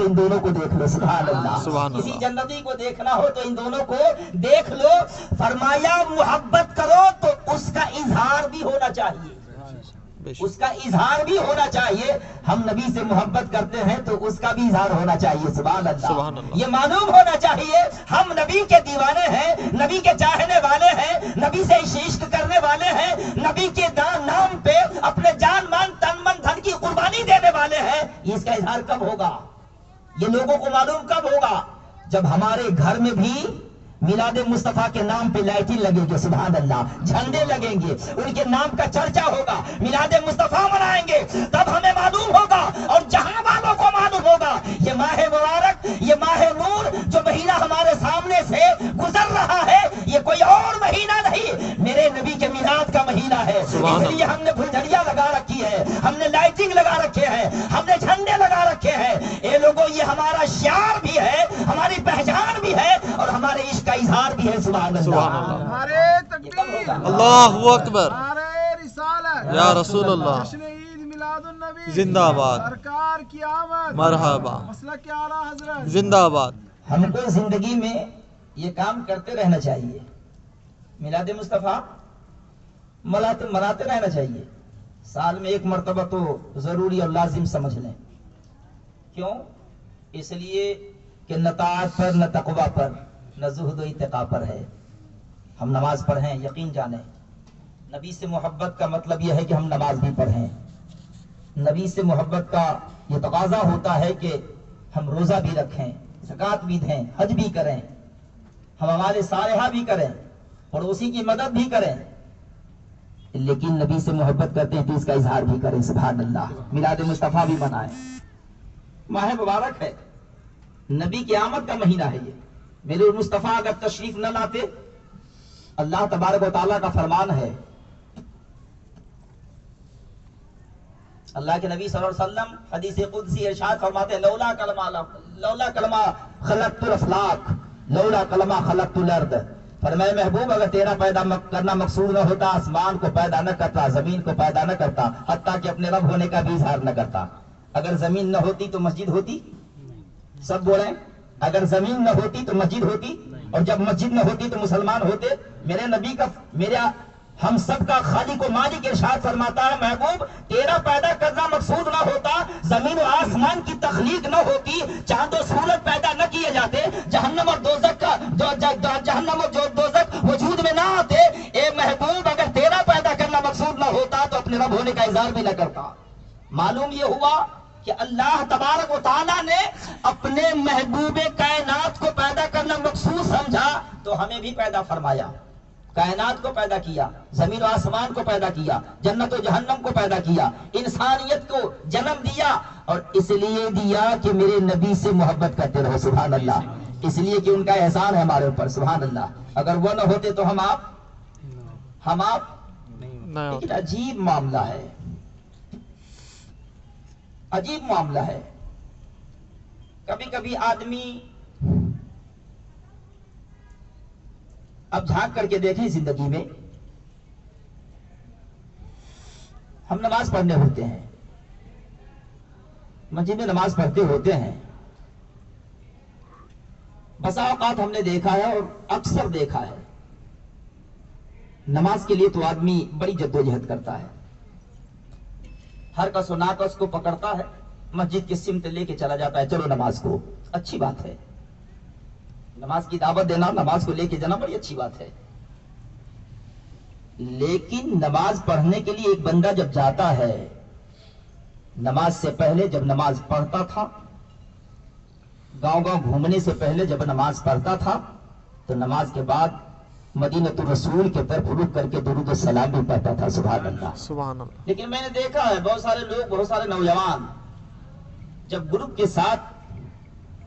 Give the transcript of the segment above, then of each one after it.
تو ان دونوں کو دیکھ لو. سبحان اللہ. کسی جنتی کو دیکھنا ہو تو ان دونوں کو دیکھ لو. فرمایا محبت کرو تو اس کا اظہار بھی ہونا چاہیے, اس کا اظہار بھی ہونا چاہیے. ہم نبی سے محبت کرتے ہیں تو اس کا بھی اظہار ہونا چاہیے. سبحان اللہ. یہ معلوم ہونا چاہیے ہم نبی کے دیوانے ہیں, نبی کے چاہنے والے ہیں, نبی سے عشق کرنے والے ہیں, نبی کے نام پہ اپنے جان مان تن من دھن کی قربانی دینے والے ہیں. اس کا اظہار کب ہوگا؟ یہ لوگوں کو معلوم کب ہوگا؟ جب ہمارے گھر میں بھی میلاد مصطفیٰ کے نام پہ لائٹیں لگیں گے. سبحان اللہ. جھنڈے لگیں گے, ان کے نام کا چرچا ہوگا, میلاد مصطفیٰ منائیں گے, تب ہمیں معلوم ہوگا اور جہاں والوں کو معلوم ہوگا یہ ماہ مبارک, یہ ماہ نور جو مہینہ ہمارے سامنے سے گزر رہا ہے, یہ کوئی اور مہینہ نہیں, میرے نبی کے میلاد کا مہینہ ہے. اس لیے ہم نے پھلجھڑیاں لگا رکھی ہے, ہم نے لائٹنگ لگا رکھے ہیں, ہم نے جھنڈے لگا رکھے ہیں. اے لوگوں, یہ ہمارا شعار بھی ہے, ہماری پہچان بھی ہے اور ہمارے عشق کا اظہار بھی ہے. سبحان اللہ. نعرے تکبیر, اللہ اکبر, نعرے رسالت, یا رسول اللہ, جشن عید میلاد النبی زندہ آباد, سرکار کی آمد, مرحبا, مسلک اعلیٰ حضرت زندہ آباد. ہم کو زندگی میں یہ کام کرتے رہنا چاہیے, میلاد مصطفیٰ مناتے رہنا چاہیے. سال میں ایک مرتبہ تو ضروری اور لازم سمجھ لیں. کیوں؟ اس لیے کہ نہ طاعت پر, نہ تقویٰ پر, نہ زہد و اتقاء پر ہے. ہم نماز پڑھیں, یقین جانیں نبی سے محبت کا مطلب یہ ہے کہ ہم نماز بھی پڑھیں. نبی سے محبت کا یہ تقاضا ہوتا ہے کہ ہم روزہ بھی رکھیں, زکوٰۃ بھی دیں, حج بھی کریں, ہم اعمال صالحہ بھی کریں, پڑوسی کی مدد بھی کریں. لیکن نبی سے محبت کرتے ہیں تو اس کا اظہار بھی کریں. سبحان اللہ. میلاد مصطفیٰ بھی منائیں. ماہ مبارک ہے, نبی کی آمد کا مہینہ ہے. یہ میلاد مصطفیٰ اگر تشریف نہ لاتے, اللہ تبارک و تعالیٰ کا فرمان ہے, اللہ کے نبی صلی اللہ علیہ وسلم حدیث قدسی ارشاد فرماتے ہیں, لولا کلمہ خلقت الافلاق, لولا کلمہ خلقت الارض. فرمائے محبوب, اگر تیرا پیدا کرنا مقصود نہ ہوتا, آسمان کو پیدا نہ کرتا, زمین کو پیدا نہ کرتا, حتیٰ کہ اپنے رب ہونے کا بھی اظہار نہ کرتا. اگر زمین نہ ہوتی تو مسجد ہوتی؟ سب بولیں, اگر زمین نہ ہوتی تو مسجد ہوتی, اور جب مسجد نہ ہوتی تو مسلمان ہوتے. میرے نبی کا, میرا ہم سب کا خالق و مالک ارشاد فرماتا ہے, محبوب تیرا پیدا کرنا مقصود نہ ہوتا, زمین و آسمان کی تخلیق نہ ہوتی, چاند و سورج پیدا نہ کیے جاتے, جہنم اور دوزخ وجود میں نہ آتے. اے محبوب, اگر تیرا پیدا کرنا مقصود نہ ہوتا تو اپنے رب ہونے کا اظہار بھی نہ کرتا. معلوم یہ ہوا کہ اللہ تبارک و تعالیٰ نے اپنے محبوب کائنات کو پیدا کرنا مقصود سمجھا تو ہمیں بھی پیدا فرمایا, کائنات کو پیدا کیا, زمین و آسمان کو پیدا کیا, جنت و جہنم کو پیدا کیا, انسانیت کو جنم دیا, اور اس لیے دیا کہ میرے نبی سے محبت کرتے رہو. سبحان اللہ. اس لیے کہ ان کا احسان ہے ہمارے اوپر. سبحان اللہ. اگر وہ نہ ہوتے تو ہم آپ لیکن عجیب معاملہ ہے, عجیب معاملہ ہے. کبھی کبھی آدمی اب جھانک کر کے دیکھیں زندگی میں, ہم نماز پڑھنے ہوتے ہیں, مسجد میں نماز پڑھتے ہوتے ہیں, بسا اوقات ہم نے دیکھا ہے اور اکثر دیکھا ہے, نماز کے لیے تو آدمی بڑی جدوجہد کرتا ہے, ہر کس و ناکس کو پکڑتا ہے, مسجد کی سمت لے کے چلا جاتا ہے, چلو نماز کو. اچھی بات ہے, نماز کی دعوت دینا, نماز کو لے کے جانا بڑی اچھی بات ہے. لیکن نماز پڑھنے کے لیے ایک بندہ جب جاتا ہے, نماز سے پہلے جب نماز پڑھتا تھا, گاؤں گاؤں گھومنے سے پہلے جب نماز پڑھتا تھا, تو نماز کے بعد مدینۃ الرسول کے طرف رک کر کے درود و سلام بھی پڑھتا تھا. سبحان اللہ. سبحان اللہ. لیکن میں نے دیکھا ہے بہت سارے لوگ, بہت سارے نوجوان جب گروپ کے ساتھ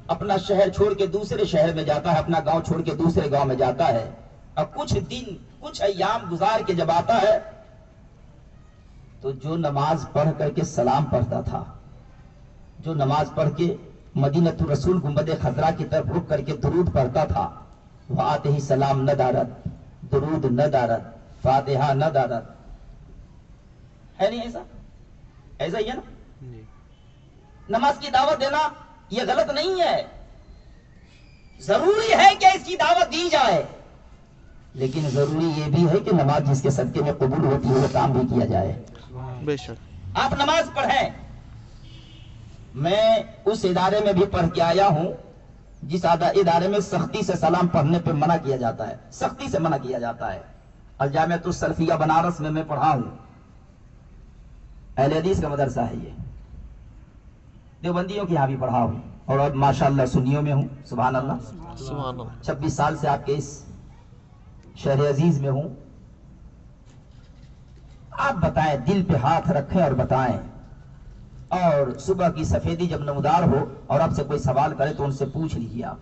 اپنا شہر چھوڑ کے دوسرے شہر میں جاتا ہے, اپنا گاؤں چھوڑ کے دوسرے گاؤں میں جاتا ہے, اور کچھ دن کچھ ایام گزار کے جب آتا ہے, تو جو نماز پڑھ کر کے سلام پڑھتا تھا, جو نماز پڑھ کے مدینۃ الرسول گنبد خضرا کی طرف رک کر کے درود پڑھتا تھا, وہ آتے ہی سلام نہ دارت, درود نہ دارت, فاتحہ نہ دارت. ہے نہیں ایسا؟ ایسا ہی ہے نا. نماز کی دعوت دینا یہ غلط نہیں ہے، ضروری ہے کہ اس کی دعوت دی جائے، لیکن ضروری یہ بھی ہے کہ نماز جس کے صدقے میں قبول ہوتی ہے وہ کام بھی کیا جائے۔ بے شک۔ آپ نماز پڑھیں، میں اس ادارے میں بھی پڑھ کے آیا ہوں جس ادارے میں سختی سے سلام پڑھنے پہ منع کیا جاتا ہے، سختی سے منع کیا جاتا ہے۔ الجامعۃ السلفیہ بنارس میں پڑھا ہوں، اہل حدیث کا مدرسہ ہے یہ، دیوبندیوں کے یہاں بھی پڑھا ہوں، اور اب ماشاءاللہ سنیوں میں ہوں، سبحان اللہ، سبحان اللہ۔ 26 سال سے آپ کے اس شہر عزیز میں ہوں۔ آپ بتائیں، دل پہ ہاتھ رکھیں اور بتائیں، اور صبح کی سفیدی جب نمودار ہو اور آپ سے کوئی سوال کرے تو ان سے پوچھ لیجیے، آپ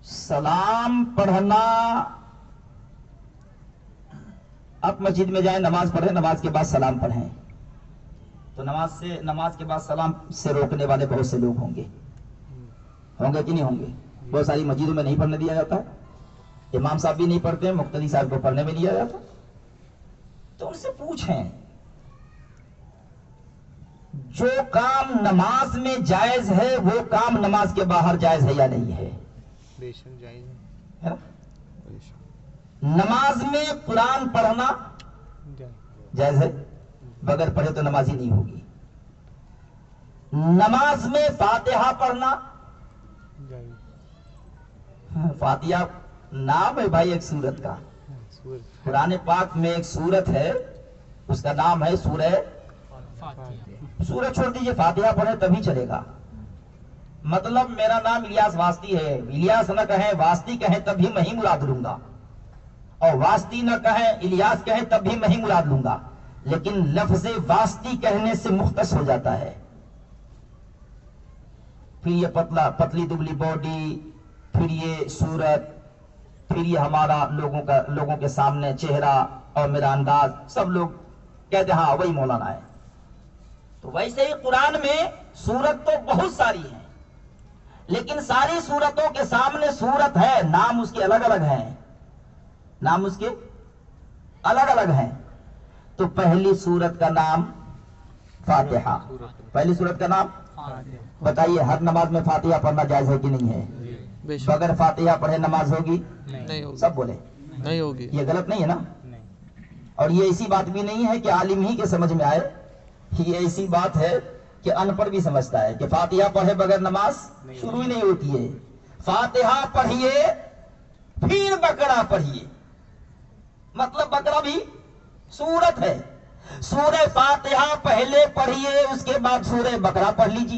سلام پڑھنا، آپ مسجد میں جائیں نماز پڑھیں، نماز کے بعد سلام پڑھیں، تو نماز کے بعد سلام سے روکنے والے بہت سے لوگ ہوں گے کہ نہیں ہوں گے؟ بہت ساری مسجدوں میں نہیں پڑھنے دیا جاتا ہے، امام صاحب بھی نہیں پڑھتے ہیں، مقتدی صاحب کو پڑھنے میں دیا جاتا، تو ان سے پوچھیں جو کام نماز میں جائز ہے وہ کام نماز کے باہر جائز ہے یا نہیں ہے؟ بے شک جائز ہے۔ نماز میں قرآن پڑھنا جائز ہے، بغیر پڑھے تو نماز ہی نہیں ہوگی۔ نماز میں فاتحہ پڑھنا، فاتحہ نام ہے بھائی ایک سورت کا، قرآن پاک میں ایک سورت ہے، اس کا نام ہے سورہ چھوڑ دیجئے، فاتحہ پڑھیں تبھی چلے گا۔ مطلب میرا نام الیاس واسطی ہے، الیاس نہ کہیں واسطی کہیں تب بھی میں ہی مراد لوں گا، اور واسطی نہ کہیں الیاس کہیں تب بھی میں ہی مراد لوں گا، لیکن لفظ واسطی کہنے سے مختص ہو جاتا ہے۔ پھر یہ پتلی دبلی باڈی، پھر یہ صورت، پھر یہ ہمارا لوگوں کے سامنے چہرہ اور میرا انداز، سب لوگ کہتے ہیں ہاں وہی مولانا ہے۔ تو ویسے ہی قرآن میں سورت تو بہت ساری ہیں، لیکن ساری سورتوں کے سامنے سورت ہے، نام اس کے الگ الگ ہیں، نام اس کے الگ الگ ہیں۔ تو پہلی سورت کا نام فاتحہ، پہلی سورت کا نام بتائیے، ہر نماز میں فاتحہ پڑھنا جائز ہے کہ نہیں ہے؟ بے شک۔ بغیر فاتحہ پڑھے نماز ہوگی؟ نہیں ہوگی، سب بولے نہیں ہوگی۔ یہ غلط نہیں ہے نا؟ اور یہ ایسی بات بھی نہیں ہے کہ عالم ہی کے سمجھ میں آئے، یہ ایسی بات ہے کہ ان پڑھ بھی سمجھتا ہے کہ فاتحہ پڑھے بغیر نماز شروع ہی نہیں ہوتی ہے۔ فاتحہ پڑھیے پھر بقرہ پڑھیے، مطلب بقرہ بھی سورت ہے، سورہ فاتحہ پہلے پڑھیے اس کے بعد سورہ بقرہ پڑھ لیجیے۔